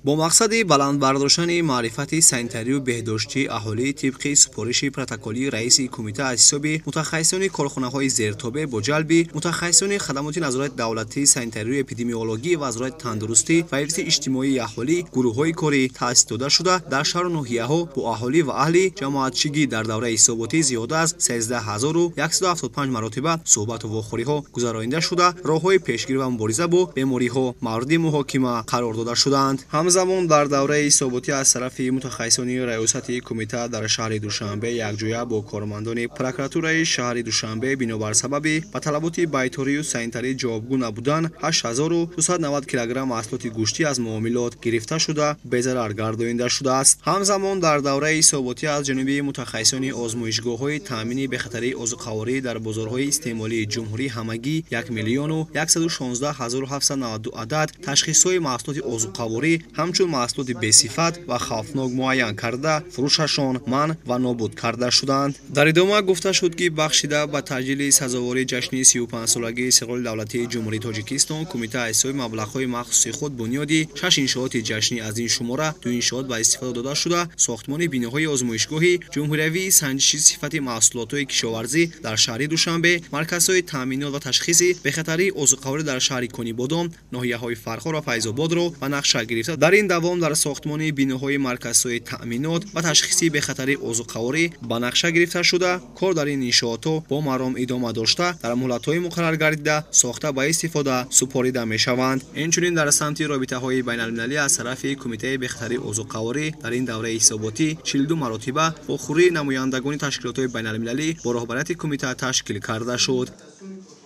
با مقصد بلند برداشتن معرفت سانیتری و بهداشتی اهالی طبق سپارش پروتکلی رئیس کمیته از حساب متخصصان کارخانه‌های زیرتابه با جلب متخصصان خدمات نظارت دولتی سانیتری و اپیدمیولوژی وزارت تندرستی و حفظ اجتماعی اهالی گروه‌های کاری تأسیس داده شده در شهر و ناحیه‌ها با اهالی و اهل جماعتچگی در دوره حساباتی زیاد از 13175 مرتبه صحبت و واخوری‌ها گزارانده شده راه‌های پیشگیری و مبارزه با بیماری‌ها مورد محاکمه قرار داده شدند. همزمان در دوره حساباتی از طرف متخصصان ریاست کمیته در شهر دوشنبه یکجویه با کارمندان پروکراتورای شهر دوشنبه بنابر سبب به طلبات بیطاری و سانیتری جوابگو نبودن 8290 کیلوگرم محصولات گوشتی از معاملات گرفته شده به ضرر گردانده شده است. همزمان در دوره حساباتی از جانب متخصصان آزمایشگاه‌های تامین به خطر عضوخواری در بازارهای استعمالی جمهوری همگی 1,116,792 عدد تشخیص‌های محصولات عضوخواری همچون محصولات بی‌صفت و خوفناک معین کرده فروششان منع و نابود کرده شدند. در ادامه گفته شد که بخشیده به تجلیل سزاواری جشن 35 سالگی استقلال دولتی جمهوری تاجیکستان کمیته از حساب مبلغ‌های مخصوص خود بنیادی 6 انشاءات جشنی از این شماره 2 انشاءات به استفاده داده شده ساختمان بیناهای آزمایشگاهی جمهوری سنجشی صفت محصولات کشاورزی در شهر دوشنبه مرکزهای تامینات و تشخیص به خطر عضوخواری در شهر کنی بادام ناحیه‌های فرخار و فیض آباد را به نقشه گرفته. در این دوام در ساختمان بیناهای مرکزهای تامینات و تشخیص به خطر عضوخواری به نقشه گرفته شده کار در این انشاءات با مرام ادامه داشته در مهلت‌های مقرر گردیده ساخته به استفاده سپارده می‌شوند. اینچنین در سمت رابطه‌های بین‌المللی از طرف کمیته به خطر عضوخواری در این دوره حساباتی 42 مرتبه واخوری نمایندگان تشکیلات‌های بین‌المللی با رهبریت کمیته تشکیل کرده شد.